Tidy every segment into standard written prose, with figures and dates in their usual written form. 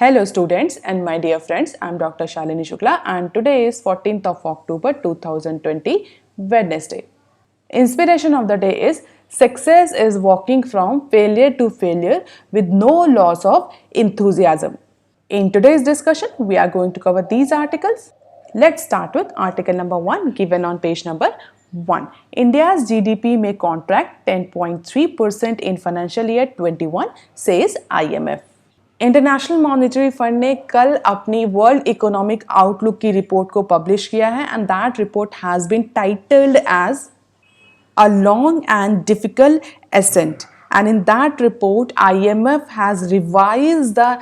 Hello students and my dear friends, I am Dr. Shalini Shukla and today is 14th of October 2020, Wednesday. Inspiration of the day is success is walking from failure to failure with no loss of enthusiasm. In today's discussion, we are going to cover these articles. Let's start with article number 1 given on page number 1. India's GDP may contract 10.3% in financial year 21, says IMF. International monetary fund ने कल अपनी world economic outlook की report को publish किया है and that report has been titled as a long and difficult ascent and in that report IMF has revised the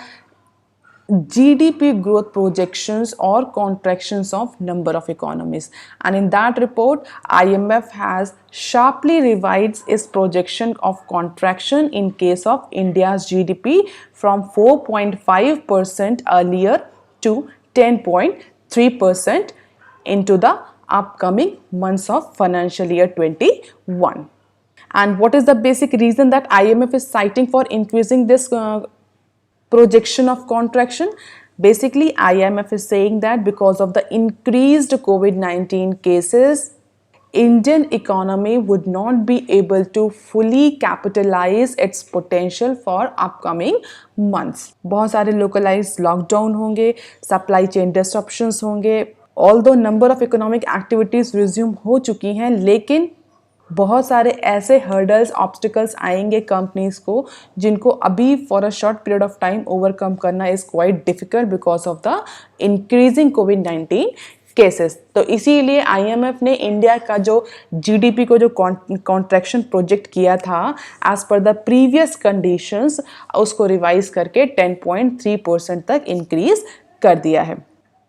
GDP growth projections or contractions of number of economies, and in that report IMF has sharply revised its projection of contraction in case of India's GDP from 4.5% earlier to 10.3% into the upcoming months of financial year 21. And what is the basic reason that IMF is citing for increasing this projection of contraction? Basically, IMF is saying that because of the increased COVID-19 cases, Indian economy would not be able to fully capitalize its potential for upcoming months. बहुत सारे localized lockdown होंगे, supply chain disruptions होंगे, although number of economic activities resume हो चुकी हैं, लेकिन बहुत सारे ऐसे हर्डल्स ऑब्स्टिकल्स आएंगे कंपनीज को जिनको अभी for a short period of time overcome करना is quite difficult because of the increasing कोविड-19 केसेस. तो इसीलिए IMF ने इंडिया का जो GDP को जो कॉन्ट्रैक्शन प्रोजेक्ट किया था as per the previous conditions उसको रिवाइज करके 10.3% तक इंक्रीज कर दिया है.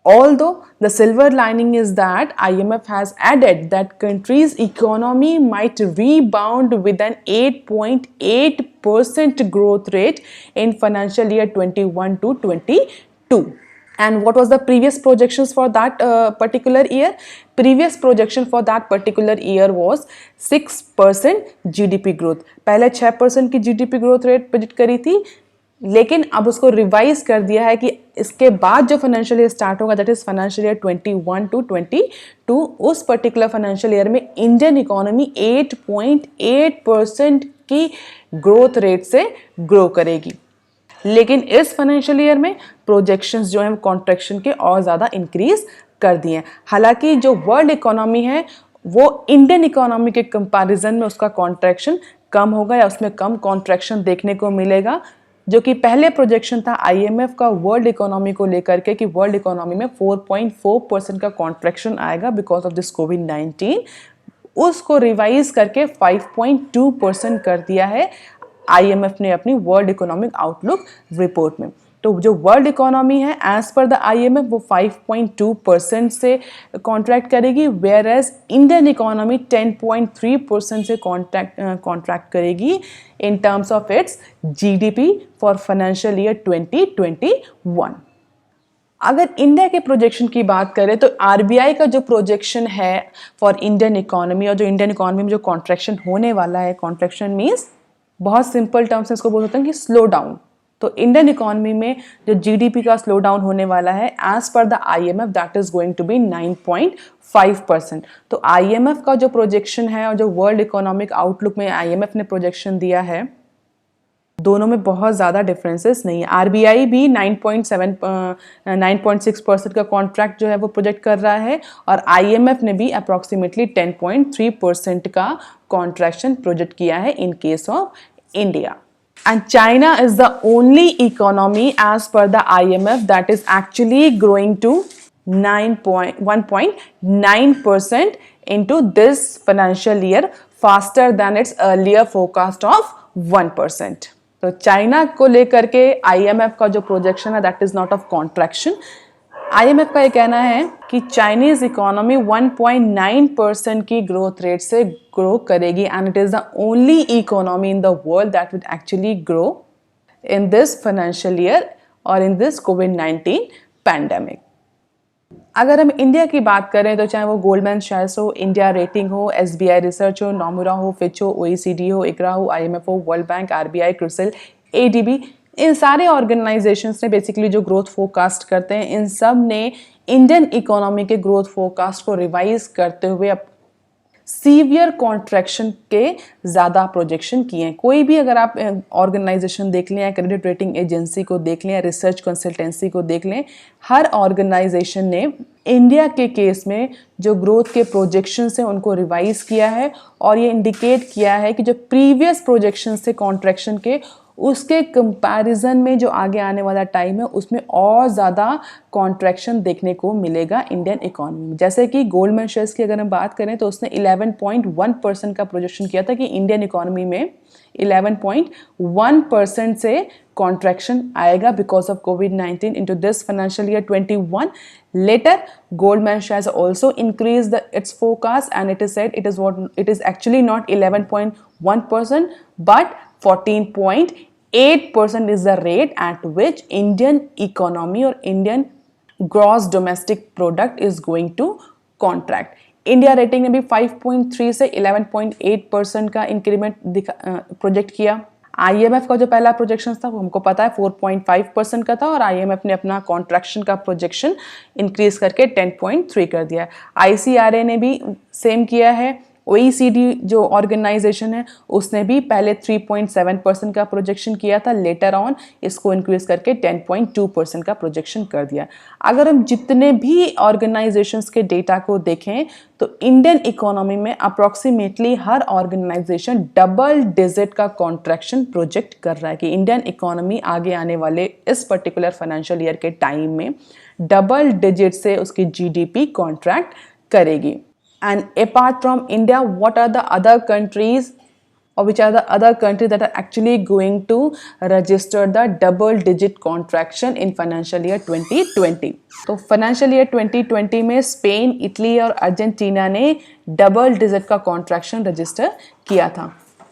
Although the silver lining is that IMF has added that country's economy might rebound with an 8.8% growth rate in financial year 21 to 22. And what was the previous projections for that particular year? Previous projection for that particular year was 6% GDP growth. पहले 6% की GDP growth rate predict करी थी, लेकिन अब उसको revise कर दिया है कि इसके बाद जो फाइनेंशियल ईयर स्टार्ट होगा that is financial year 21 to 22, उस पर्टिकुलर फाइनेंशियल ईयर में इंडियन इकोनॉमी 8.8% की ग्रोथ रेट से ग्रो करेगी. लेकिन इस फाइनेंशियल ईयर में प्रोजेक्शंस जो हैं कॉन्ट्रैक्शन के और ज़्यादा इंक्रीज कर दिए हैं. हालांकि जो वर्ल्ड इकोनॉमी है वो इंडियन इकोनॉमी के कंपैरिजन में उसका कॉन्ट्रैक्शन कम होगा या उसमें कम कॉन्ट्रैक्शन देखने को मिलेगा, जो कि पहले प्रोजेक्शन था IMF का वर्ल्ड इकोनॉमी को लेकर के कि वर्ल्ड इकोनॉमी में 4.4% का कॉन्ट्रैक्शन आएगा बिकॉज ऑफ दिस कोविड-19. उसको रिवाइज करके 5.2% कर दिया है IMF ने अपनी वर्ल्ड इकोनॉमिक आउटलुक रिपोर्ट में. तो जो वर्ल्ड इकोनॉमी है एज पर द IMF वो 5.2% से कॉन्ट्रैक्ट करेगी, वेयर एज इंडियन इकोनॉमी 10.3% से कॉन्ट्रैक्ट करेगी इन terms of its GDP for financial year 2021. अगर इंडिया के प्रोजेक्शन की बात करें तो RBI का जो प्रोजेक्शन है फॉर इंडियन इकोनॉमी और जो इंडियन इकोनॉमी में जो कॉन्ट्रैक्शन होने वाला है, कॉन्ट्रैक्शन मीन्स बहुत सिंपल टर्म्स में इसको बोल सकते हैं कि स्लो डाउन. तो इंडियन इकोनॉमी में जो GDP का स्लो डाउन होने वाला है as per the IMF that is going to be 9.5%. तो IMF का जो प्रोजेक्शन है और जो वर्ल्ड इकोनॉमिक आउटलुक में IMF ने प्रोजेक्शन दिया है, दोनों में बहुत ज़्यादा डिफरेंसेस नहीं है. RBI भी 9.6% का कॉन्ट्रैक्ट जो है वो प्रोजेक्ट कर रहा है और IMF ने भी अप्रॉक्सीमेटली 10.3% का कॉन्ट्रैक्शन प्रोजेक्ट किया है in case of India. And China is the only economy as per the IMF that is actually growing to 1.9% into this financial year faster than its earlier forecast of 1%. तो China को लेकर के IMF का जो projection है that is not of contraction. IMF का ये कहना है कि चाइनीज इकोनॉमी 1.9% की ग्रोथ रेट से ग्रो करेगी and it is the only economy in the world that will actually grow in this financial year और इन दिस कोविड-19 पैंडेमिक. अगर हम इंडिया की बात करें तो चाहे वो गोल्डमैन सैक्स हो, इंडिया रेटिंग हो, SBI रिसर्च हो, नोमुरा हो, फिच हो, OECD हो, ICRA हो, IMF हो, world bank, RBI, CRISIL, ADB, इन सारे ऑर्गेनाइजेशंस ने बेसिकली जो ग्रोथ फोरकास्ट करते हैं, इन सब ने इंडियन इकोनॉमी के ग्रोथ फोरकास्ट को रिवाइज करते हुए अब सीवियर कॉन्ट्रैक्शन के ज़्यादा प्रोजेक्शन किए हैं। कोई भी अगर आप ऑर्गेनाइजेशन देख लें या क्रेडिट रेटिंग एजेंसी को देख लें या रिसर्च कंसल्टेंसी को देख लें, हर ऑर्गेनाइजेशन ने इंडिया के केस में जो ग्रोथ के प्रोजेक्शंस हैं उनको रिवाइज किया है और ये इंडिकेट किया है कि जो प्रीवियस प्रोजेक्शंस थे कॉन्ट्रैक्शन के, उसके कंपैरिजन में जो आगे आने वाला टाइम है उसमें और ज़्यादा कॉन्ट्रैक्शन देखने को मिलेगा इंडियन इकोनॉमी में। जैसे कि गोल्डमैन शेयर्स की अगर हम बात करें तो उसने 11.1% का प्रोजेक्शन किया था कि इंडियन इकोनॉमी में 11.1% से कॉन्ट्रैक्शन आएगा because of covid into this financial year 21. Later, Goldman Sachs also increased its forecast and it is said it is actually not 11.1% but 14.8% is the rate at which Indian economy or Indian gross domestic product is going to contract. India rating ने भी 5.3 से 11.8% का increment project किया। IMF का जो पहला projection था वो हमको पता है 4.5% का था और आईएमएफ ने अपना कॉन्ट्रैक्शन का प्रोजेक्शन इंक्रीज करके 10.3 कर दिया। आईसीआरए ने भी सेम किया है। OECD जो ऑर्गेनाइजेशन है उसने भी पहले 3.7% का प्रोजेक्शन किया था, लेटर ऑन इसको इंक्रीज करके 10.2% का प्रोजेक्शन कर दिया। अगर हम जितने भी ऑर्गेनाइजेशंस के डेटा को देखें तो इंडियन इकोनॉमी में अप्रॉक्सीमेटली हर ऑर्गेनाइजेशन डबल डिजिट का कॉन्ट्रैक्शन प्रोजेक्ट कर रहा है कि इंडियन इकोनॉमी आगे आने वाले इस पर्टिकुलर फाइनेंशियल ईयर के टाइम में डबल डिजिट से उसकी जीडीपी कॉन्ट्रैक्ट करेगी। And apart from India, what are the other countries or which are the other countries that are actually going to register the double digit contraction in financial year 2020? तो financial year 2020 में Spain, Italy और Argentina ने double digit का contraction register किया था।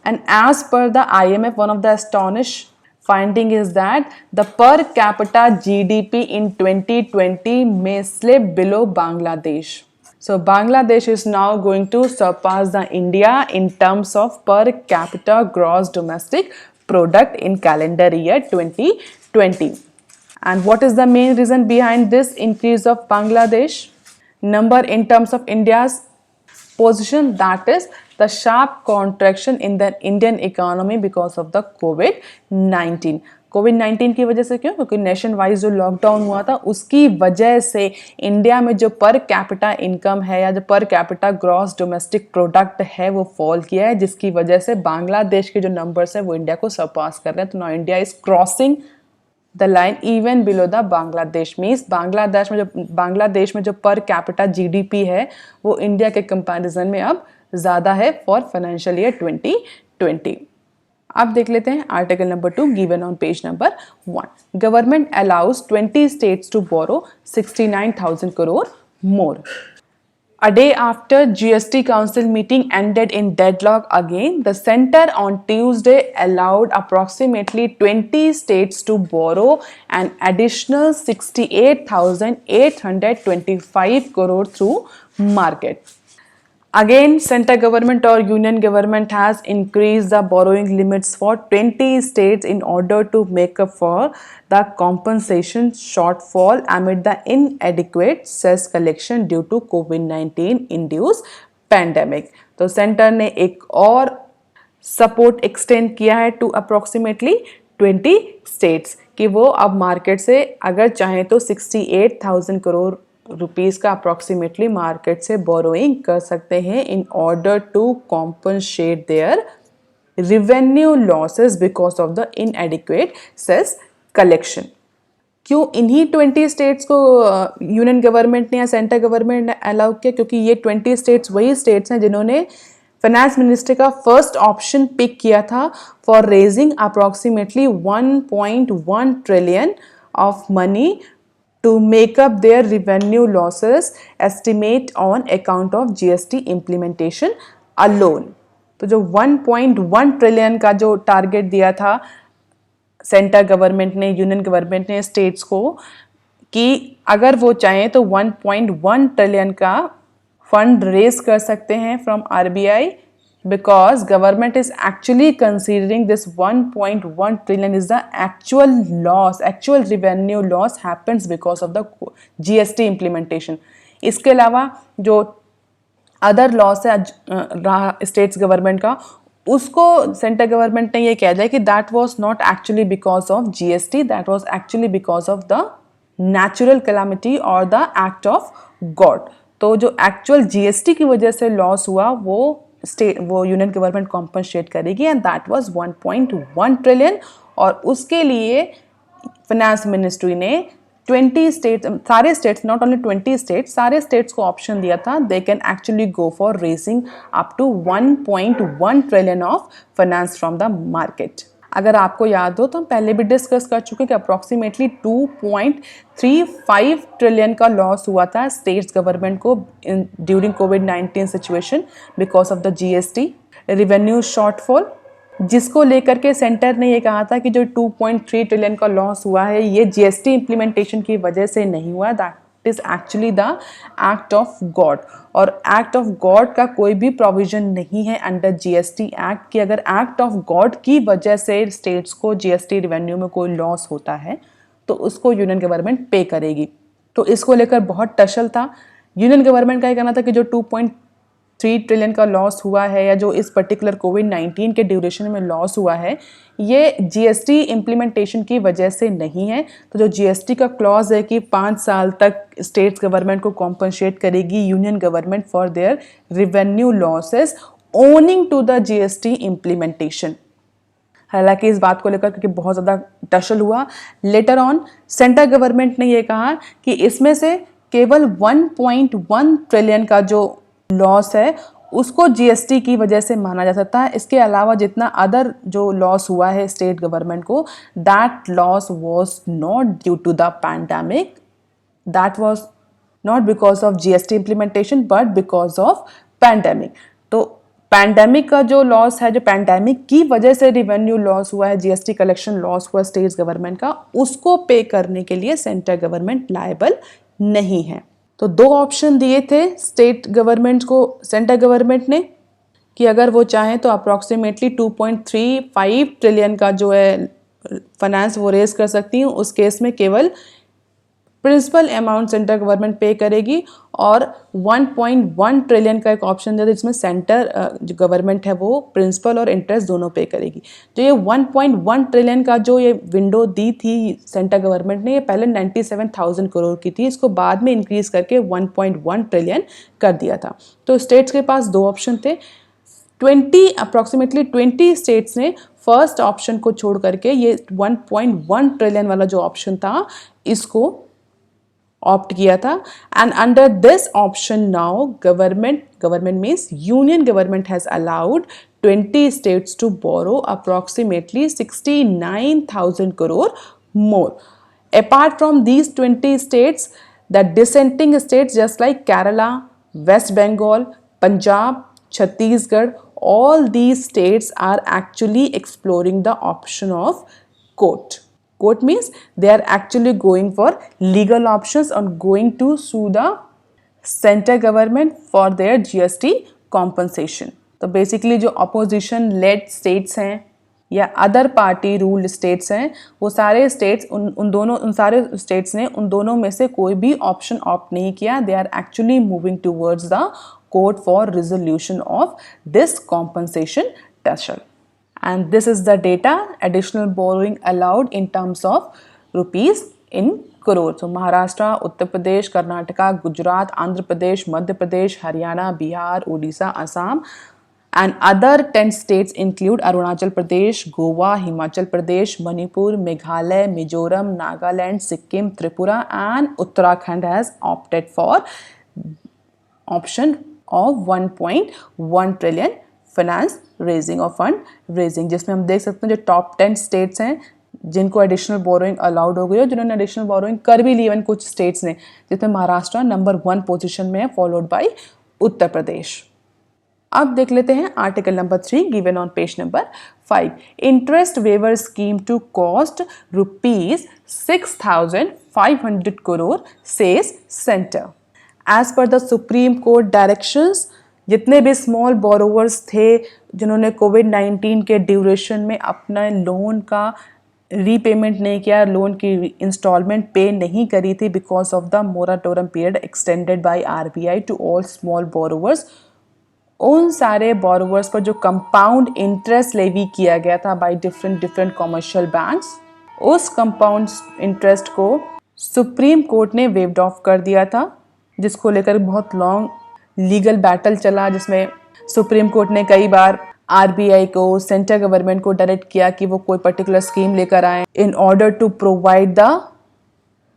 And as per the IMF, one of the astonished finding is that the per capita GDP in 2020 may slip below Bangladesh. So Bangladesh is now going to surpass the India in terms of per capita gross domestic product in calendar year 2020. And what is the main reason behind this increase of Bangladesh number in terms of India's position? That is the sharp contraction in the Indian economy because of the COVID-19. कोविड-19 की वजह से क्यों? क्योंकि nation wise जो lockdown हुआ था उसकी वजह से इंडिया में जो पर कैपिटा इनकम है या जो per capita gross domestic product है वो फॉल किया है, जिसकी वजह से बांग्लादेश के जो नंबर्स हैं वो इंडिया को सरपास कर रहे हैं। तो now India is crossing the line even below the Bangladesh. Means Bangladesh में जो पर कैपिटा जीडीपी है वो इंडिया के कंपैरिजन में अब ज़्यादा है फॉर फाइनेंशियल ईयर 2020। अब देख लेते हैं article number 2 given on page number 1। Government allows 20 states to borrow 69,000 crore more. A day after GST Council meeting ended in deadlock again, the centre on Tuesday allowed approximately 20 states to borrow an additional 68,825 crore through market. Again, central government or union government has increased the borrowing limits for 20 states in order to make up for the compensation shortfall amid the inadequate cess collection due to COVID-19 induced pandemic. तो centre ने एक और support extend किया है to approximately 20 states कि वो अब market से अगर चाहें तो 68,000 करोड़ रुपीस का अप्रॉक्सीमेटली मार्केट से बोरोइंग कर सकते हैं in order to compensate their revenue losses because of the inadequate cess collection. क्यों इन्हीं 20 स्टेट्स को यूनियन गवर्नमेंट ने या सेंट्रल गवर्नमेंट ने अलाउ किया? क्योंकि ये 20 स्टेट्स वही स्टेट्स हैं जिन्होंने फाइनेंस मिनिस्ट्री का फर्स्ट ऑप्शन पिक किया था for raising approximately 1.1 trillion of money to make up their revenue losses estimate on account of GST implementation alone. तो जो 1.1 ट्रिलियन का जो टारगेट दिया था सेंट्रल गवर्नमेंट ने, यूनियन गवर्नमेंट ने स्टेट्स को कि अगर वो चाहें तो 1.1 ट्रिलियन का फंड रेज कर सकते हैं from RBI because government is actually considering this 1.1 trillion is the actual revenue loss happens because of the GST implementation. इसके अलावा जो अदर लॉस है स्टेट्स गवर्नमेंट का, उसको सेंट्रल गवर्नमेंट ने ये कह दिया कि that was not actually because of GST, that was actually because of the natural calamity और द एक्ट ऑफ गॉड. तो जो एक्चुअल जीएसटी की वजह से लॉस हुआ वो यूनियन गवर्नमेंट कॉम्पनसेट करेगी एंड दैट वाज 1.1 ट्रिलियन. और उसके लिए फाइनेंस मिनिस्ट्री ने 20 स्टेट्स, सारे स्टेट्स, नॉट ओनली 20 स्टेट्स, सारे स्टेट्स को ऑप्शन दिया था they can actually go for raising up to 1.1 trillion of finance from the market. अगर आपको याद हो तो हम पहले भी डिस्कस कर चुके हैं कि अप्रॉक्सीमेटली 2.35 ट्रिलियन का लॉस हुआ था स्टेट्स गवर्नमेंट को during covid situation because of the GST revenue shortfall, जिसको लेकर के सेंटर ने ये कहा था कि जो 2.3 ट्रिलियन का लॉस हुआ है ये जीएसटी इम्प्लीमेंटेशन की वजह से नहीं हुआ, that is actually the act of God. और एक्ट ऑफ गॉड का कोई भी प्रोविजन नहीं है अंडर जीएसटी एक्ट कि अगर एक्ट ऑफ गॉड की वजह से स्टेट्स को जीएसटी रेवेन्यू में कोई लॉस होता है तो उसको यूनियन गवर्नमेंट पे करेगी. तो इसको लेकर बहुत टशल था. यूनियन गवर्नमेंट का ये कहना था कि जो 2.3 ट्रिलियन का लॉस हुआ है या जो इस पर्टिकुलर कोविड-19 के ड्यूरेशन में लॉस हुआ है ये जीएसटी इम्प्लीमेंटेशन की वजह से नहीं है. तो जो जीएसटी का क्लॉज है कि 5 साल तक स्टेट्स गवर्नमेंट को कॉम्पनसेट करेगी union government for their revenue losses owing to the GST implementation. हालांकि इस बात को लेकर क्योंकि बहुत ज़्यादा टशल हुआ, लेटर ऑन सेंट्रल गवर्नमेंट ने ये कहा कि इसमें से केवल 1.1 ट्रिलियन का जो लॉस है उसको जीएसटी की वजह से माना जा सकता है. इसके अलावा जितना अदर जो लॉस हुआ है स्टेट गवर्नमेंट को, that loss was not due to the pandemic, that was not because of GST implementation but because of pandemic. तो पैंडेमिक का जो लॉस है, जो पैंडेमिक की वजह से रिवेन्यू लॉस हुआ है, जीएसटी कलेक्शन लॉस हुआ स्टेट गवर्नमेंट का, उसको पे करने के लिए सेंट्रल गवर्नमेंट लायबल नहीं है. तो 2 ऑप्शन दिए थे स्टेट गवर्नमेंट को सेंट्रल गवर्नमेंट ने कि अगर वो चाहें तो अप्रॉक्सीमेटली 2.35 ट्रिलियन का जो है फाइनेंस वो रेज कर सकती हूँ. उस केस में केवल प्रिंसिपल अमाउंट सेंट्रल गवर्नमेंट पे करेगी और 1.1 ट्रिलियन का एक ऑप्शन दिया जिसमें सेंटर जो गवर्नमेंट है वो प्रिंसिपल और इंटरेस्ट दोनों पे करेगी. जो ये 1.1 ट्रिलियन का जो ये विंडो दी थी सेंट्रल गवर्नमेंट ने, ये पहले 97,000 करोड़ की थी, इसको बाद में इंक्रीज करके 1.1 ट्रिलियन कर दिया था. तो स्टेट्स के पास 2 ऑप्शन थे. अप्रॉक्सीमेटली 20 स्टेट्स ने फर्स्ट ऑप्शन को छोड़ करके ये 1.1 ट्रिलियन वाला जो ऑप्शन था इसको ऑप्ट किया था. And under this option now government means union government has allowed 20 states to borrow approximately 69,000 crore more. Apart from these 20 states, the dissenting states just like Kerala, West Bengal, Punjab, Chhattisgarh, all these states are actually exploring the option of court. Court means they are actually going for legal options and going to sue the central government for their GST compensation. तो basically जो opposition lead states हैं या other party ruled states हैं वो सारे states उन सारे states ने उन दोनों में से कोई भी ऑप्शन ऑप्ट नहीं किया. They are actually moving towards the court for resolution of this compensation tussle. And this is the data, additional borrowing allowed in terms of rupees in crore. So Maharashtra, Uttar Pradesh, Karnataka, Gujarat, Andhra Pradesh, Madhya Pradesh, Haryana, Bihar, Odisha, Assam and other 10 states include Arunachal Pradesh, Goa, Himachal Pradesh, Manipur, Meghalaya, Mizoram, Nagaland, Sikkim, Tripura and Uttarakhand has opted for option of 1.1 trillion finance raising और fund raising, जिसमें हम देख सकते हैं जो top 10 states हैं जिनको additional borrowing allowed हो गई और जिन्होंने एडिशनल बोरोइंग कर भी ली. इवन कुछ स्टेट्स ने, जिसमें महाराष्ट्र नंबर 1 पोजीशन में है फॉलोड बाय उत्तर प्रदेश. अब देख लेते हैं article number 3 given on page number 5. Interest waiver scheme to cost ₹6,500 crore says center. As per the Supreme Court directions, जितने भी स्मॉल बोरोवर्स थे जिन्होंने कोविड-19 के ड्यूरेशन में अपना लोन का रीपेमेंट नहीं किया, लोन की इंस्टॉलमेंट पे नहीं करी थी because of the moratorium period extended by RBI to all small borrowers, उन सारे बोरोवर्स पर जो कंपाउंड इंटरेस्ट लेवी किया गया था बाय डिफरेंट कॉमर्शियल बैंक्स, उस कंपाउंड इंटरेस्ट को सुप्रीम कोर्ट ने वेव्ड ऑफ कर दिया था, जिसको लेकर बहुत लॉन्ग लीगल बैटल चला, जिसमें सुप्रीम कोर्ट ने कई बार आरबीआई को, सेंट्रल गवर्नमेंट को डायरेक्ट किया कि वो कोई पर्टिकुलर स्कीम लेकर आए in order to provide the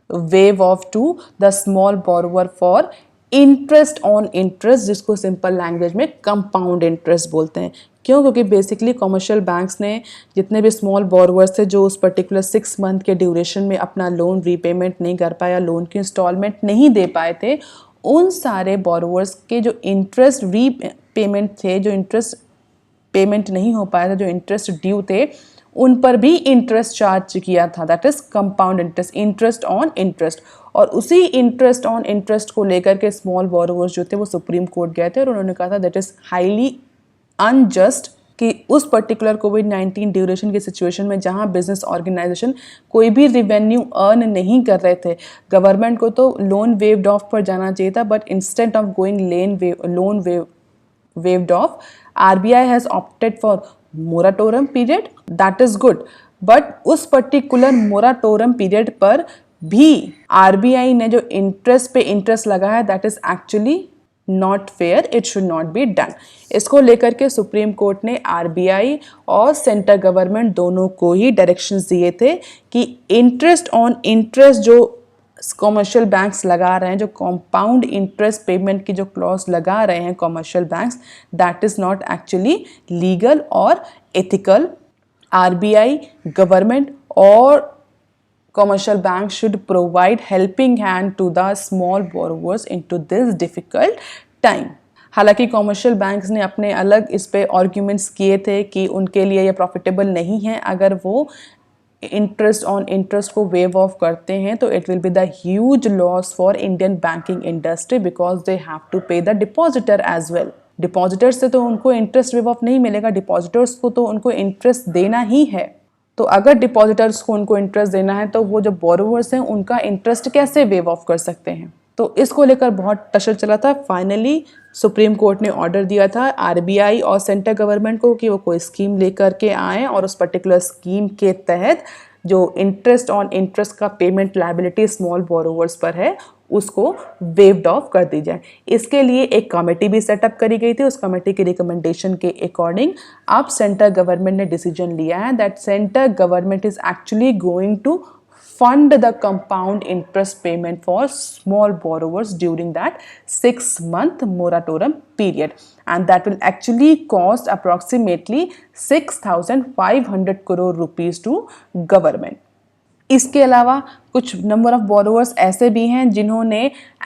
waive off to the small borrower for interest on interest, जिसको सिंपल लैंग्वेज में कंपाउंड इंटरेस्ट बोलते हैं। क्यों? क्योंकि बेसिकली कमर्शियल बैंक्स ने जितने भी स्मॉल बोरोवर्स थे जो उस पर्टिकुलर 6 मंथ के ड्यूरेशन में अपना लोन रीपेमेंट नहीं कर पाया, लोन की इंस्टॉलमेंट नहीं दे पाए थे, उन सारे बोरोवर्स के जो इंटरेस्ट रीपेमेंट थे, जो इंटरेस्ट पेमेंट नहीं हो पाया था, जो इंटरेस्ट ड्यू थे, उन पर भी इंटरेस्ट चार्ज किया था, that is compound interest, interest on interest. और उसी इंटरेस्ट ऑन इंटरेस्ट को लेकर के स्मॉल बोरोवर्स जो थे वो सुप्रीम कोर्ट गए थे और उन्होंने कहा था दैट इज हाईली अनजस्ट कि उस पर्टिकुलर कोविड-19 ड्यूरेशन की सिचुएशन में जहां बिजनेस ऑर्गेनाइजेशन कोई भी रिवेन्यू अर्न नहीं कर रहे थे, गवर्नमेंट को तो लोन वेव्ड ऑफ पर जाना चाहिए था, but instead of going loan waived off, RBI has opted for moratorium period, that is good, but उस पर्टिकुलर मोराटोरम पीरियड पर भी RBI ने जो इंटरेस्ट पे इंटरेस्ट लगाया that is actually not fair, it should not be done. इसको लेकर के सुप्रीम कोर्ट ने RBI और सेंट्रल गवर्नमेंट दोनों को ही डायरेक्शंस दिए थे कि इंटरेस्ट ऑन इंटरेस्ट जो कॉमर्शियल बैंक्स लगा रहे हैं, जो कंपाउंड इंटरेस्ट पेमेंट की जो क्लॉज लगा रहे हैं commercial banks, that is not actually legal और एथिकल। आरबीआई, गवर्नमेंट और commercial banks should provide helping hand to the small borrowers into this difficult time। हालांकि कॉमर्शियल बैंक्स ने अपने अलग इस पे आर्ग्यूमेंट्स किए थे कि उनके लिए ये प्रॉफिटेबल नहीं है, अगर वो इंटरेस्ट ऑन इंटरेस्ट को वेव ऑफ करते हैं तो it will be the huge loss for Indian banking industry because they have to pay the depositor as well. Depositors से तो उनको इंटरेस्ट वेव ऑफ नहीं मिलेगा, डिपॉजिटर्स को तो उनको इंटरेस्ट देना ही है। तो अगर डिपॉजिटर्स को उनको इंटरेस्ट देना है तो वो जो बोरोवर्स हैं उनका इंटरेस्ट कैसे वेव ऑफ कर सकते हैं? तो इसको लेकर बहुत टशर चला था। फाइनली सुप्रीम कोर्ट ने ऑर्डर दिया था आरबीआई और सेंट्रल गवर्नमेंट को कि वो कोई स्कीम लेकर के आएँ और उस पर्टिकुलर स्कीम के तहत जो इंटरेस्ट ऑन इंटरेस्ट का पेमेंट लायबिलिटी स्मॉल बोरोवर्स पर है उसको वेव्ड ऑफ कर दी जाए। इसके लिए एक कमेटी भी सेटअप करी गई थी। उस कमेटी के रिकमेंडेशन के अकॉर्डिंग अब सेंट्रल गवर्नमेंट ने डिसीजन लिया है that central government is actually going to fund the compound interest payment for small borrowers during that 6-month moratorium period, and that will actually cost approximately 6,500 crore rupees to government। इसके अलावा कुछ number of borrowers ऐसे भी हैं जिन्होंने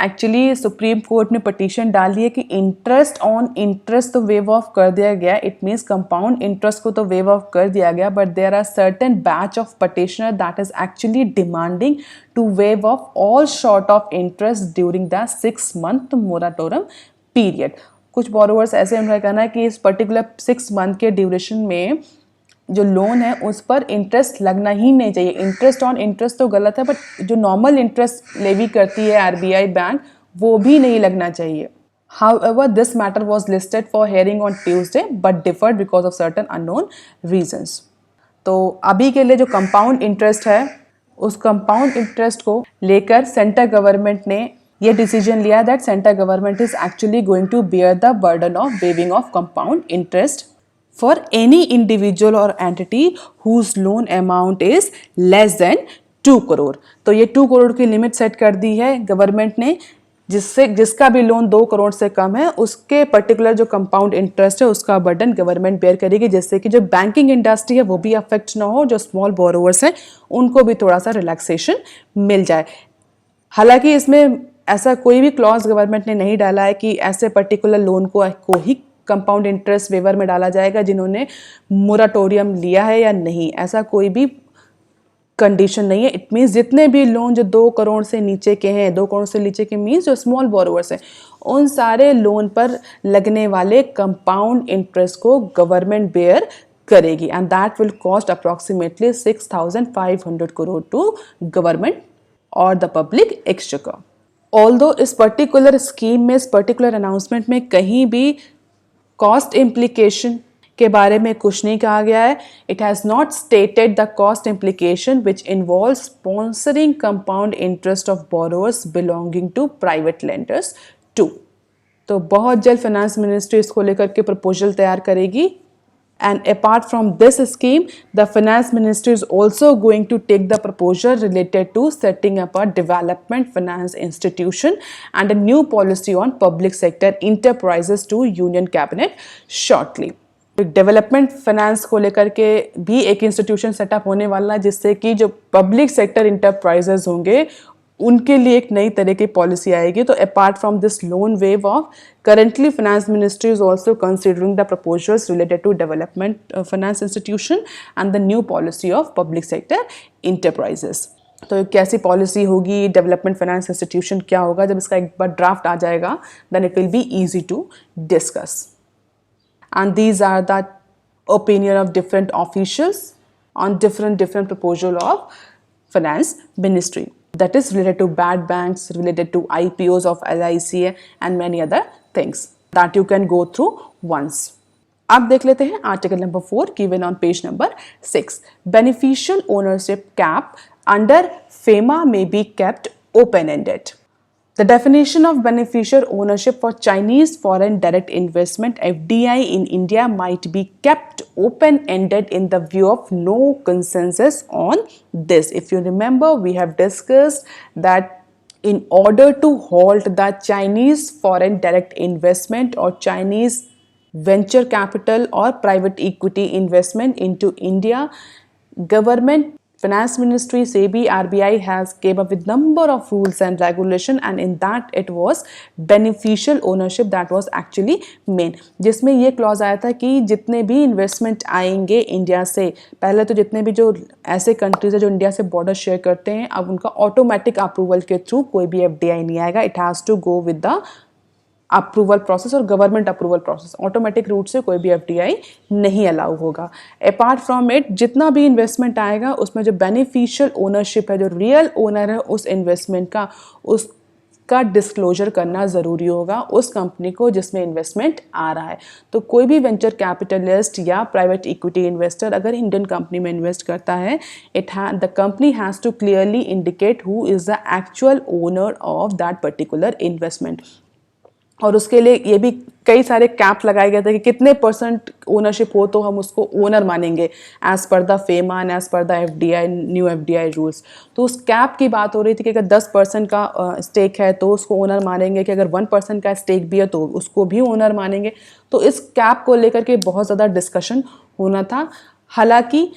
actually supreme court में petition डाली है कि इंटरेस्ट ऑन इंटरेस्ट तो वेव ऑफ कर दिया गया, इट मीन्स कंपाउंड इंटरेस्ट को तो वेव ऑफ कर दिया गया, but there are certain batch of petitioner that is actually demanding to waive off all short of interest during the 6-month moratorium period. कुछ borrowers ऐसे उनका कहना है कि इस पर्टिकुलर 6 मंथ के ड्यूरेशन में जो लोन है उस पर इंटरेस्ट लगना ही नहीं चाहिए। इंटरेस्ट ऑन इंटरेस्ट तो गलत है, बट जो नॉर्मल इंटरेस्ट लेवी करती है आरबीआई बैंक वो भी नहीं लगना चाहिए। However, this matter was listed for hearing on Tuesday but differed because of certain unknown reasons। तो अभी के लिए जो कंपाउंड इंटरेस्ट है उस कंपाउंड इंटरेस्ट को लेकर सेंट्रल गवर्नमेंट ने ये डिसीजन लिया that central government is actually going to bear the burden of waiving of compound interest for any individual or entity whose loan amount is less than 2 crore। तो ये 2 करोड़ की limit set कर दी है government ने, जिसका भी loan 2 crore से कम है उसके पर्टिकुलर जो कंपाउंड इंटरेस्ट है उसका बर्डन गवर्नमेंट बेयर करेगी, जिससे कि जो बैंकिंग इंडस्ट्री है वो भी अफेक्ट ना हो, जो स्मॉल बोरोवर्स हैं उनको भी थोड़ा सा रिलैक्सेशन मिल जाए। हालांकि इसमें ऐसा कोई भी क्लॉज गवर्नमेंट ने नहीं डाला है कि ऐसे पर्टिकुलर लोन को ही कंपाउंड इंटरेस्ट वेवर में डाला जाएगा जिन्होंने मोराटोरियम लिया है या नहीं, ऐसा कोई भी कंडीशन नहीं है। इट मीन्स जितने भी लोन जो 2 करोड़ से नीचे के हैं, 2 करोड़ से नीचे के मीन्स जो स्मॉल बोरोवर्स हैं, उन सारे लोन पर लगने वाले कंपाउंड इंटरेस्ट को गवर्नमेंट बेयर करेगी and that will cost approximately 6,500 crore to government और द पब्लिक एक्सचेकर। ऑल्दो इस पर्टिकुलर स्कीम में, इस पर्टिकुलर अनाउंसमेंट में कहीं भी कॉस्ट इम्प्लीकेशन के बारे में कुछ नहीं कहा गया है। It has not stated the cost implication which involve sponsoring compound interest of borrowers belonging to private lenders too. तो बहुत जल्द फाइनेंस मिनिस्ट्री इसको लेकर के प्रपोजल तैयार करेगी। And apart from this scheme, the finance ministry is also going to take the proposal related to setting up a development finance institution and a new policy on public sector enterprises to union cabinet shortly. Development finance को लेकर के भी एक institution setup होने वाला है जिससे कि जो पब्लिक सेक्टर इंटरप्राइजेज होंगे उनके लिए एक नई तरह की पॉलिसी आएगी। तो apart from this loan wave of, currently finance ministry is also considering the proposals related to development finance institution and the new policy of public sector enterprises. तो कैसी पॉलिसी होगी, डेवलपमेंट फाइनेंस इंस्टीट्यूशन क्या होगा, जब इसका एक बार draft आ जाएगा then it will be easy to discuss. And these are the opinion of different officials on different proposal of finance ministry that is related to bad banks, related to IPOs of LIC and many other things that you can go through once. अब देख लेते हैं article number 4 given on page number 6. Beneficial ownership cap under FEMA may be kept open-ended. The definition of beneficial ownership for Chinese foreign direct investment FDI in India might be kept open-ended in the view of no consensus on this. If you remember, we have discussed that in order to halt the Chinese foreign direct investment or Chinese venture capital or private equity investment into India, government, finance ministry, SEBI, RBI has came up with number of rules and regulation and in that it was beneficial ownership that was actually main, जिसमें ये clause आया था कि जितने भी investment आएंगे India से, पहले तो जितने भी जो ऐसे कंट्रीज है जो इंडिया से बॉर्डर शेयर करते हैं, अब उनका ऑटोमेटिक अप्रूवल के थ्रू कोई भी FDI नहीं आएगा। It has to go with the approval process और government approval process, automatic route से कोई भी FDI नहीं अलाउ होगा। अपार्ट फ्रॉम इट जितना भी इन्वेस्टमेंट आएगा उसमें जो बेनिफिशियल ओनरशिप है, जो रियल ओनर है उस इन्वेस्टमेंट का, उसका डिस्क्लोजर करना ज़रूरी होगा उस कंपनी को जिसमें इन्वेस्टमेंट आ रहा है। तो कोई भी वेंचर कैपिटलिस्ट या प्राइवेट इक्विटी इन्वेस्टर अगर इंडियन कंपनी में इन्वेस्ट करता है, the company has to clearly indicate who is the actual owner of that particular investment. और उसके लिए ये भी कई सारे कैप लगाए गए थे कि कितने % ओनरशिप हो तो हम उसको ओनर मानेंगे as per the FEMA and as per the FDI new FDI rules. तो उस कैप की बात हो रही थी कि अगर 10% का स्टेक है तो उसको ओनर मानेंगे, कि अगर 1% का स्टेक भी है तो उसको भी ओनर मानेंगे। तो इस कैप को लेकर के बहुत ज़्यादा डिस्कशन होना था। हालांकि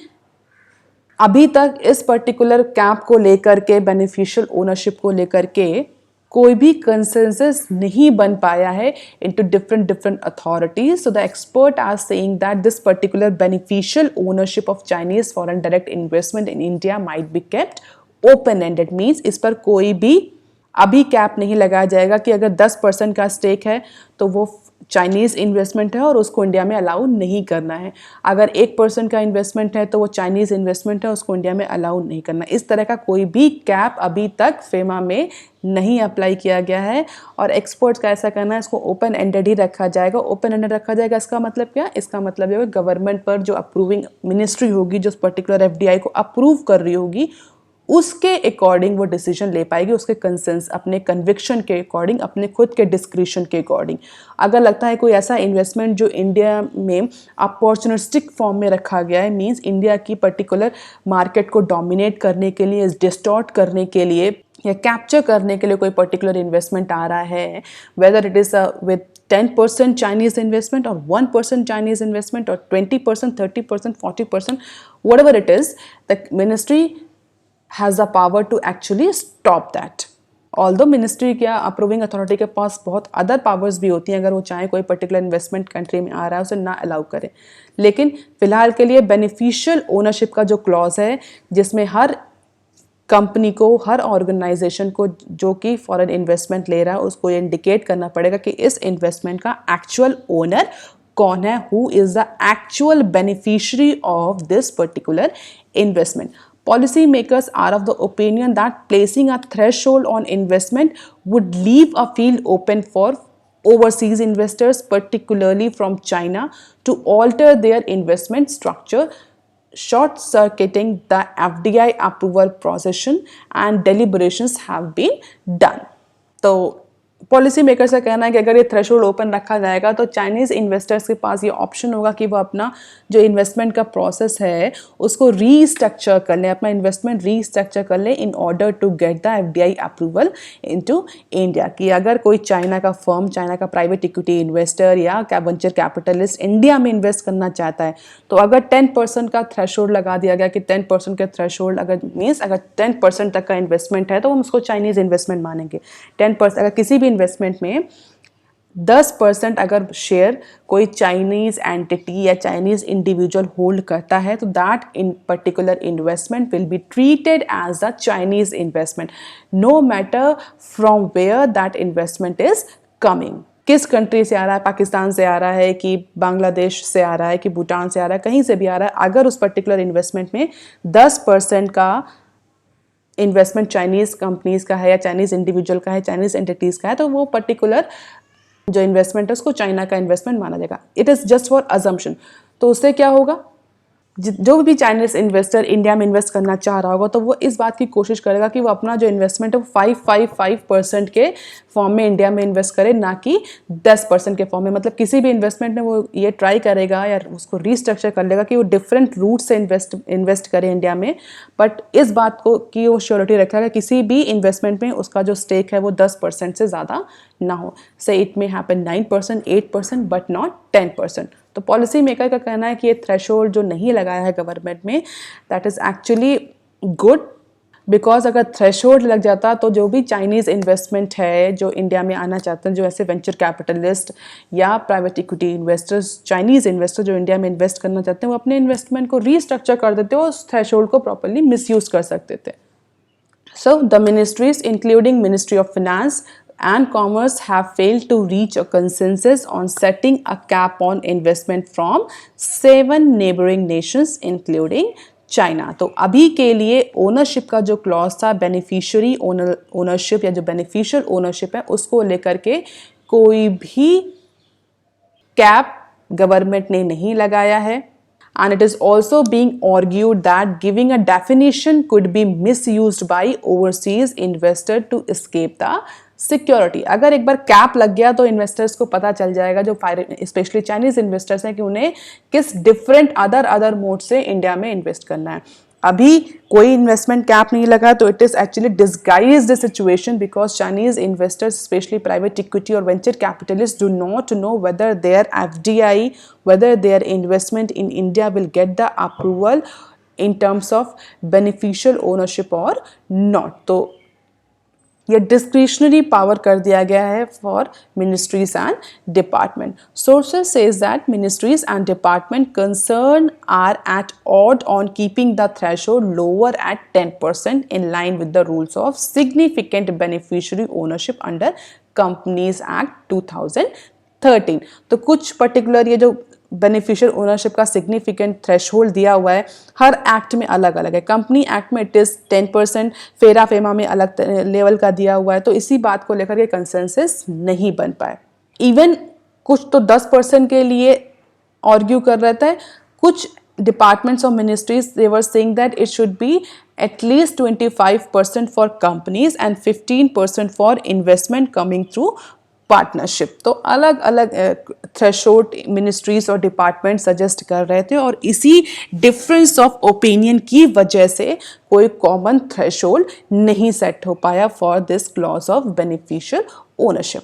अभी तक इस पर्टिकुलर कैप को लेकर के, बेनिफिशियल ओनरशिप को लेकर के कोई भी कंसेंसस नहीं बन पाया है into different authorities. So the expert are saying that this particular beneficial ownership of Chinese foreign direct investment in India might be kept open-ended. Means इस पर कोई भी अभी कैप नहीं लगाया जाएगा कि अगर 10% का स्टेक है तो वो चाइनीज़ इन्वेस्टमेंट है और उसको इंडिया में अलाउ नहीं करना है। अगर 1% का इन्वेस्टमेंट है तो वो चाइनीज़ इन्वेस्टमेंट है, उसको इंडिया में अलाउ नहीं करना। इस तरह का कोई भी कैप अभी तक फेमा में नहीं अप्लाई किया गया है और एक्सपर्ट्स का ऐसा कहना है इसको ओपन एंडेड ही रखा जाएगा। ओपन एंडेड रखा जाएगा इसका मतलब क्या? इसका मतलब ये गवर्नमेंट पर जो अप्रूविंग मिनिस्ट्री होगी, जो पर्टिकुलर FDI को अप्रूव कर रही होगी, उसके अकॉर्डिंग वो डिसीजन ले पाएगी, उसके कंसेंस, अपने कन्विक्शन के अकॉर्डिंग, अपने खुद के डिस्क्रिशन के अकॉर्डिंग। अगर लगता है कोई ऐसा इन्वेस्टमेंट जो इंडिया में अपॉर्चुनिस्टिक फॉर्म में रखा गया है, मींस इंडिया की पर्टिकुलर मार्केट को डोमिनेट करने के लिए, डिस्टॉर्ट करने के लिए या कैप्चर करने के लिए कोई पर्टिकुलर इन्वेस्टमेंट आ रहा है, whether it is with 10% Chinese investment or 1% Chinese investment or 20%, 30%, 40%, whatever it is, the ministry has the power to actually stop that. Although ministry क्या अप्रूविंग अथॉरिटी के पास बहुत अदर पावर्स भी होती हैं, अगर वो चाहे कोई पर्टिकुलर इन्वेस्टमेंट कंट्री में आ रहा है उसे ना अलाउ करे, लेकिन फिलहाल के लिए बेनिफिशियल ओनरशिप का जो क्लॉज है जिसमें हर कंपनी को, हर ऑर्गेनाइजेशन को जो कि फॉरेन इन्वेस्टमेंट ले रहा है उसको ये इंडिकेट करना पड़ेगा कि इस इन्वेस्टमेंट का एक्चुअल ओनर कौन है, who is the actual beneficiary of this particular investment. Policymakers are of the opinion that placing a threshold on investment would leave a field open for overseas investors, particularly from China, to alter their investment structure, short-circuiting the FDI approval process, and deliberations have been done. तो policy makers का कहना है कि अगर ये threshold open रखा जाएगा तो चाइनीज़ इन्वेस्टर्स के पास ये ऑप्शन होगा कि वो अपना जो इन्वेस्टमेंट का प्रोसेस है उसको रीस्ट्रक्चर कर लें, अपना इन्वेस्टमेंट रीस्ट्रक्चर कर लें in order to get the FDI approval into India. कि अगर कोई चाइना का फर्म, चाइना का प्राइवेट इक्विटी इन्वेस्टर या वेंचर कैपिटलिस्ट इंडिया में इन्वेस्ट करना चाहता है तो अगर 10% का थ्रेशोल्ड लगा दिया गया कि 10% का थ्रेशोल्ड अगर मीन्स अगर 10% तक का इन्वेस्टमेंट है तो हम उसको चाइनीज़ इन्वेस्टमेंट मानेंगे. 10% अगर किसी भी इन्वेस्टमेंट में 10% अगर शेयर कोई चाइनीज एंटिटी या चाइनीज इंडिविजुअल होल्ड करता है तो that in particular investment will be treated as a Chinese investment no matter from where that investment is coming. किस कंट्री से आ रहा है, पाकिस्तान से आ रहा है कि बांग्लादेश से आ रहा है कि भूटान से आ रहा है, कहीं से भी आ रहा है, अगर उस पर्टिकुलर इन्वेस्टमेंट में 10% का इन्वेस्टमेंट चाइनीज़ कंपनीज़ का है या चाइनीज़ इंडिविजुअल का है, चाइनीज़ एंटिटीज़ का है तो वो पर्टिकुलर जो इन्वेस्टमेंट है उसको चाइना का इन्वेस्टमेंट माना जाएगा. It is just for assumption. तो उससे क्या होगा, जो भी चाइनीज इन्वेस्टर इंडिया में इन्वेस्ट करना चाह रहा होगा तो वो इस बात की कोशिश करेगा कि वो अपना जो इन्वेस्टमेंट है वो 555% के फॉर्म में इंडिया में इन्वेस्ट करे, ना कि 10% के फॉर्म में. मतलब किसी भी इन्वेस्टमेंट में वो ये ट्राई करेगा या उसको रीस्ट्रक्चर कर लेगा कि वो डिफरेंट रूट से इन्वेस्ट करे इंडिया में, बट इस बात को की वो श्योरिटी रखेगा किसी भी इन्वेस्टमेंट में उसका जो स्टेक है वो 10% से ज़्यादा ना हो. से it may happen 9%, 8% but not 10%. तो पॉलिसी मेकर का कहना है कि ये थ्रेशोल्ड जो नहीं लगाया है गवर्नमेंट में that is actually good, because अगर थ्रेशोल्ड लग जाता तो जो भी चाइनीज़ इन्वेस्टमेंट है जो इंडिया में आना चाहते हैं, जो ऐसे वेंचर कैपिटलिस्ट या private equity investors, Chinese investor जो इंडिया में इन्वेस्ट करना चाहते हैं वो अपने इन्वेस्टमेंट को रीस्ट्रक्चर कर देते और उस थ्रेशोल्ड को प्रॉपरली मिसयूज़ कर सकते थे. So the ministries including ministry of finance and commerce have failed to reach a consensus on setting a cap on investment from 7 neighboring nations including China. तो अभी के लिए ओनरशिप का जो क्लॉज था, बेनिफिशियरी ओनरशिप या जो बेनिफिशियल ओनरशिप है उसको लेकर के कोई भी कैप गवर्नमेंट ने नहीं लगाया है. And it is also being argued that giving a definition could be misused by overseas investor to escape the security. अगर एक बार कैप लग गया तो इन्वेस्टर्स को पता चल जाएगा, जो स्पेशली चाइनीज इन्वेस्टर्स हैं, कि उन्हें किस डिफरेंट अदर मोड से इंडिया में इन्वेस्ट करना है. अभी कोई इन्वेस्टमेंट कैप नहीं लगा तो it is actually disguised situation because Chinese investors specially private equity और venture capitalist do not know whether their FDI, whether their investment in India will get the approval in terms of beneficial ownership or not. तो ये discretionary power कर दिया गया है for ministries and department. Sources says that ministries and department concern are at odd on keeping the threshold lower at 10% in line with the rules of significant beneficiary ownership under companies act 2013. तो कुछ particular ये जो beneficial ownership का significant threshold दिया हुआ है हर act में अलग अलग है. कंपनी एक्ट में इट इज़ 10%, फेरा फेमा में अलग लेवल का दिया हुआ है. तो इसी बात को लेकर के कंसेंसस नहीं बन पाए. इवन कुछ तो 10% के लिए आर्ग्यू कर रहे थे, कुछ departments or ministries they were saying that it should be at least 25% for companies and 15% for investment coming through partnership. तो अलग अलग थ्रेशोल्ड मिनिस्ट्रीज और डिपार्टमेंट सजेस्ट कर रहे थे और इसी डिफरेंस ऑफ ओपिनियन की वजह से कोई कॉमन थ्रेशोल्ड नहीं सेट हो पाया for this clause of beneficial ownership.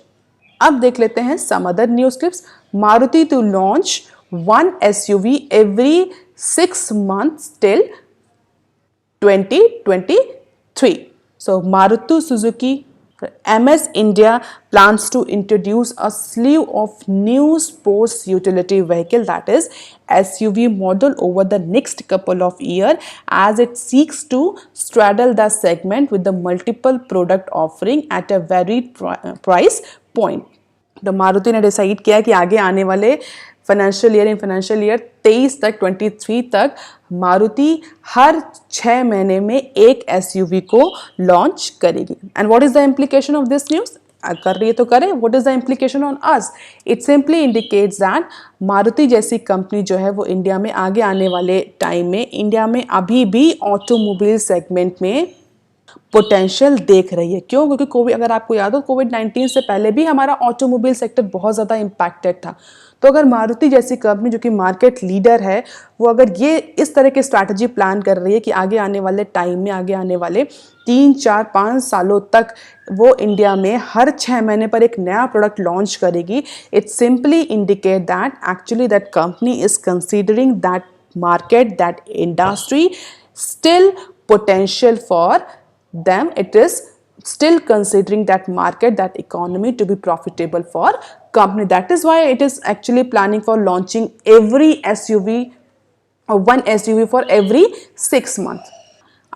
अब देख लेते हैं some other news clips. Maruti to launch 1 SUV every 6 months till 2023. So Maruti Suzuki MS India plans to introduce a slew of new sports utility vehicle, that is SUV model, over the next couple of years as it seeks to straddle the segment with the multiple product offering at a varied price point. तो मारुति ने decide किया कि आगे आने वाले financial year 23 तक 23 तक मारुति हर 6 महीने में एक एसयूवी को लॉन्च करेगी. And what is the implication of this news? कर रही है तो करे. What is the implication on us? It simply indicates that Maruti जैसी कंपनी जो है वो इंडिया में आगे आने वाले टाइम में इंडिया में अभी भी ऑटोमोबाइल सेगमेंट में पोटेंशियल देख रही है. क्यों? क्योंकि कोविड, अगर आपको याद हो, कोविड-19 से पहले भी हमारा ऑटोमोबाइल सेक्टर बहुत ज़्यादा इम्पैक्टेड था. तो अगर मारुति जैसी कंपनी जो कि मार्केट लीडर है, वो अगर ये इस तरह की स्ट्रैटेजी प्लान कर रही है कि आगे आने वाले टाइम में, आगे आने वाले 3, 4, 5 सालों तक वो इंडिया में हर 6 महीने पर एक नया प्रोडक्ट लॉन्च करेगी, it simply indicate that actually that company is considering that market, that industry still potential for them. It is still considering that market, that economy to be profitable for company. That is why it is actually planning for launching every SUV or one SUV for every 6 months.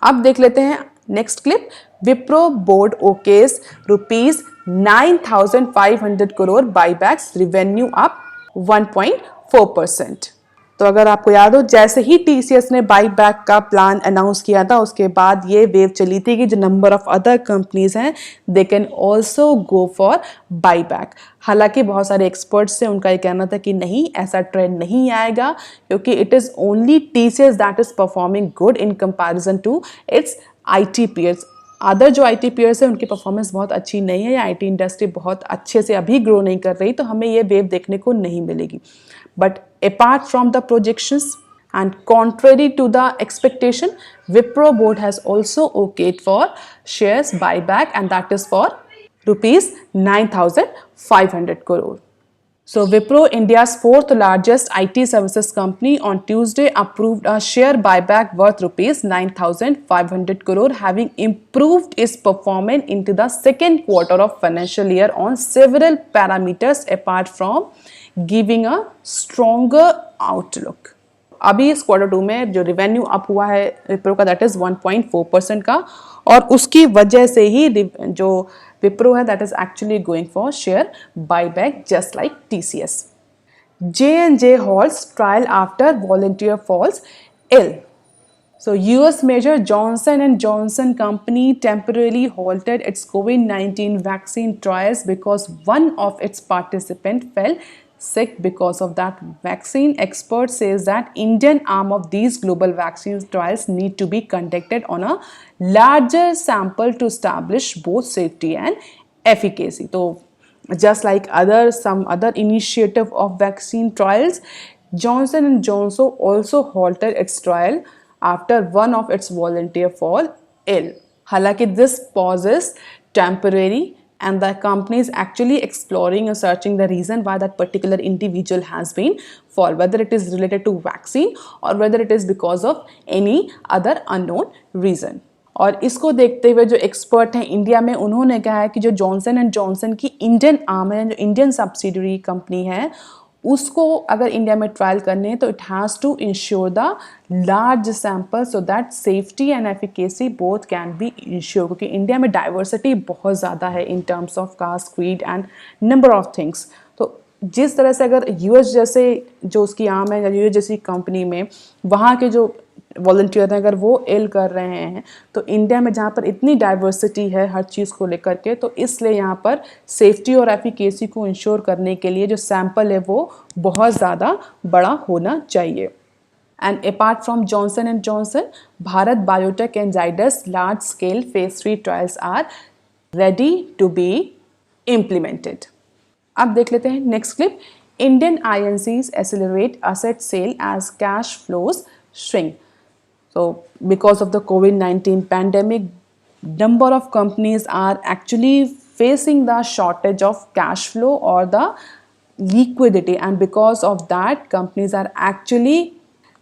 अब देख लेते हैं next clip. Wipro board okays ₹9,500 crore buybacks, revenue up 1.4%. तो अगर आपको याद हो, जैसे ही टीसीएस ने बाई बैक का प्लान अनाउंस किया था, उसके बाद ये वेव चली थी कि जो नंबर ऑफ अदर कंपनीज हैं they can also go for by back. हालांकि बहुत सारे एक्सपर्ट्स से उनका ये कहना था कि नहीं, ऐसा ट्रेंड नहीं आएगा, क्योंकि it is only TCS that is performing good in comparison to its IT peers. Other जो आईटी पीयर्स है उनकी परफॉर्मेंस बहुत अच्छी नहीं है, या आईटी इंडस्ट्री बहुत अच्छे से अभी ग्रो नहीं कर रही, तो हमें ये वेव देखने को नहीं मिलेगी. But apart from the projections and contrary to the expectation, Wipro board has also okayed for shares buyback, and that is for rupees 9,500 crore. So Wipro, India's fourth largest IT services company, on Tuesday approved a share buyback worth rupees 9,500 crore, having improved its performance into the second quarter of financial year on several parameters apart from giving a stronger outlook. अभी इस Q2 में जो revenue up हुआ है विप्रो का, that is 1.4% का, और उसकी वजह से ही जो विप्रो है that is actually going for share buyback just like TCS. J&J halts trial after volunteer falls ill. So US major Johnson & Johnson company temporarily halted its COVID-19 vaccine trials because one of its participants fell sick because of that vaccine. Expert says that Indian arm of these global vaccine trials need to be conducted on a larger sample to establish both safety and efficacy. So just like some other initiative of vaccine trials, Johnson & Johnson also halted its trial after one of its volunteer fall ill. हालांकि this pause is temporary, and the company is actually exploring and searching the reason why that particular individual has been fall, whether it is related to vaccine or whether it is because of any other unknown reason. और इसको देखते हुए जो expert हैं India में, उन्होंने कहा है कि जो जॉनसन एंड जॉनसन की इंडियन आर्म है, जो इंडियन सब्सिडरी कंपनी है, उसको अगर इंडिया में ट्रायल करने हैं तो it has to ensure the large sample so that safety and efficacy both can be ensure. क्योंकि इंडिया में डाइवर्सिटी बहुत ज़्यादा है in terms of caste, creed and number of things. तो जिस तरह से अगर यूएस जैसे जो उसकी आर्म है, या यूएस जैसी कंपनी में वहाँ के जो वॉलंटियर हैं अगर वो इल कर रहे हैं, तो इंडिया में जहाँ पर इतनी डाइवर्सिटी है हर चीज़ को लेकर के, तो इसलिए यहाँ पर सेफ्टी और एफिकेसी को इंश्योर करने के लिए जो सैंपल है वो बहुत ज़्यादा बड़ा होना चाहिए. And apart from Johnson and Johnson, Bharat Biotech and Zydus large scale phase 3 trials are ready to be implemented. अब देख लेते हैं next clip. Indian INCs accelerate asset sale as cash flows shrink. So because of the COVID-19 pandemic, number of companies are actually facing the shortage of cash flow or the liquidity, and because of that companies are actually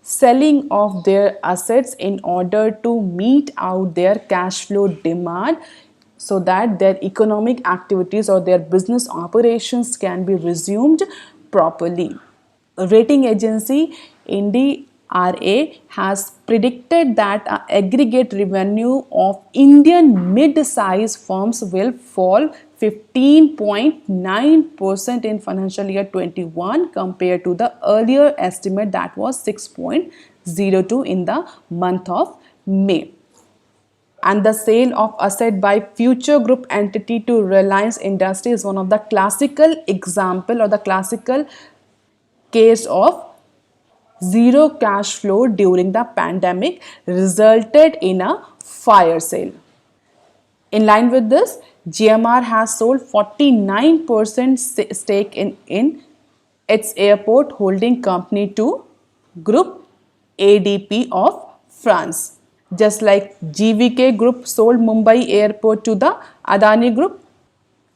selling off their assets in order to meet out their cash flow demand so that their economic activities or their business operations can be resumed properly. Rating agency IndyRA has predicted that aggregate revenue of Indian mid-size firms will fall 15.9% in financial year 21 compared to the earlier estimate that was 6.02 in the month of May. And the sale of asset by Future Group entity to Reliance Industries is one of the classical example or the classical case of zero cash flow during the pandemic resulted in a fire sale. In line with this, GMR has sold 49% stake in its airport holding company to Group ADP of France. Just like GVK Group sold Mumbai Airport to the Adani Group.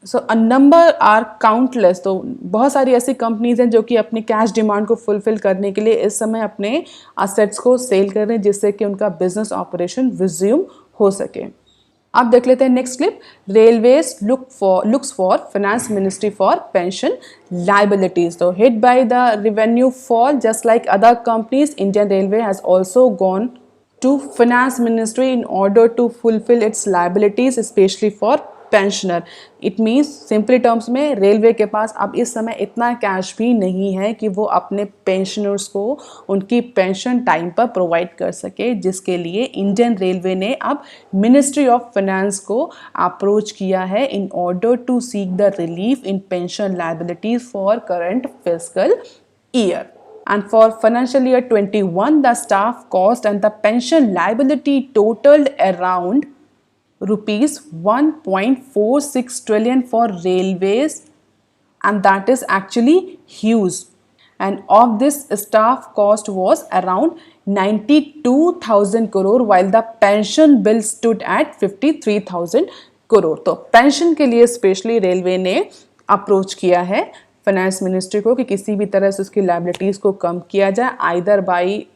So a number are countless, तो बहुत सारी ऐसी companies हैं जो कि अपनी cash demand को fulfil करने के लिए इस समय अपने असेट्स को सेल कर रहे हैं जिससे कि उनका बिजनेस ऑपरेशन रिज्यूम हो सके. अब देख लेते हैं next clip. Railways looks for finance ministry for pension liabilities. तो hit by the revenue fall just like other companies, Indian railway has also gone to finance ministry in order to fulfill its liabilities especially for pensioner. It means simply terms में railway के पास अब इस समय इतना cash भी नहीं है कि वो अपने पेंशनर्स को उनकी पेंशन टाइम पर प्रोवाइड कर सके, जिसके लिए इंडियन रेलवे ने अब मिनिस्ट्री ऑफ फाइनेंस को अप्रोच किया है in order to seek the relief in pension liabilities for current fiscal year. And for financial year 21, the staff cost and the pension liability totaled around rupees 1.46 trillion for railways, and that is actually huge. And of this, staff cost was around 92,000 crore while the pension bill stood at 53,000 crore. तो pension के लिए specially railway ने approach किया है finance ministry को कि किसी भी तरह से उसकी लायबिलिटीज़ को कम किया जाए, either by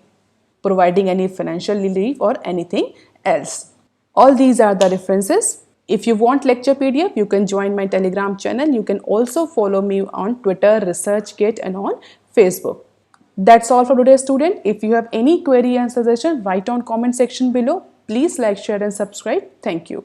providing any financial relief और anything else. All these are the references. If you want lecture PDF, you can join my Telegram channel. You can also follow me on Twitter, ResearchGate and on Facebook. That's all for today, student. If you have any query and suggestion, write on comment section below. Please like, share and subscribe. Thank you.